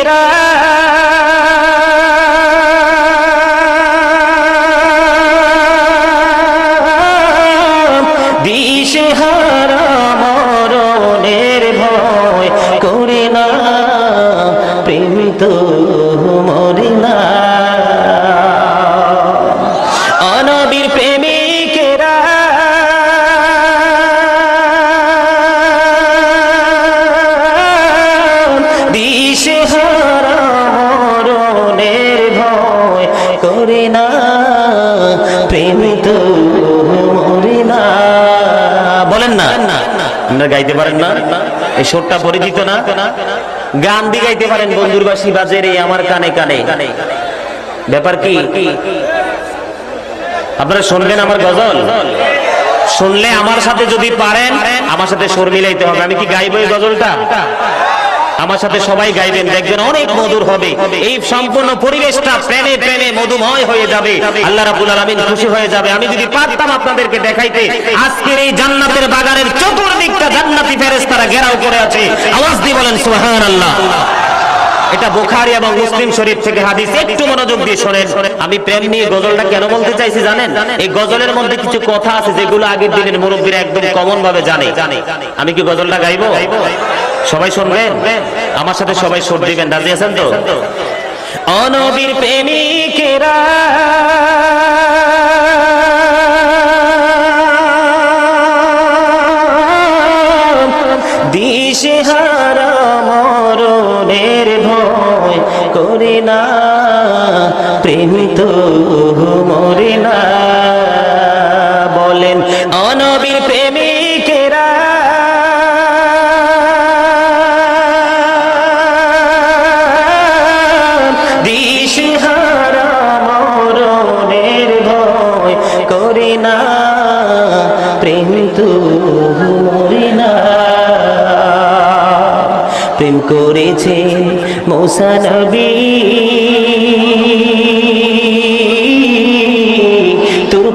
প্রেমিকেরা দিশেহারা মরণের ভয় করে না, প্রেম তো মরে না। অনবীর প্রেমিকেরা দিশেহারা মরণের ভয় করে না, প্রেম তো মরে না। বলেন না, আপনারা গাইতে পারেন না? এই সুরটা পরিচিত না? গান দিয়ে গাইতে পারেন, বন্ধুর বাঁশি বাজে রে আমার কানে কানে। ব্যাপার কি? আপনারা শুনবেন আমার গজল? শুনলে আমার সাথে যদি পারেন, আমার সাথে সুর মিলাইতে হবে। আমি কি গাইবো এই গজলটা? আমার সাথে সবাই গাইবেন, দেখবেন অনেক মধুর হবে। এই সম্পূর্ণ পরিবেশটা প্রেমে প্রেমে মধুময় হয়ে যাবে, আল্লাহ রাব্বুল আলামিন খুশি হয়ে যাবে। আমি যদি পারতাম আপনাদেরকে দেখাইতে, আজকের এই জান্নাতের বাগানের চতুর্দিকটা জান্নাতি ফেরেশতারা ঘেরাও করে আছে। আওয়াজ দিয়ে বলেন সুবহানাল্লাহ। এটা বুখারী এবং মুসলিম শরীফ থেকে হাদিস। একটু মনোযোগ দিয়ে শোনেন। আমি প্রেম নিয়ে গজলটা কেন বলতে চাইছি জানেন? এই গজলের মধ্যে কিছু কথা আছে যেগুলো আগের দিনের মুরব্বীরা একদম কমন ভাবে জানে। আমি কি গজলটা গাইবো? সবাই শুনবেন? আমার সাথে সবাই সুর দিবেন। রাজি আছেন তো? অনবীর প্রেমিকেরা দিশেহারা মরণের ভয় করে না, প্রেম তো মরে না। বলেন অনবীর প্রেমিকেরা দিশেহারা মরণের ভয় করে না, প্রেম তো মরে না। প্রেম করেছেন মুসা নবী, তুর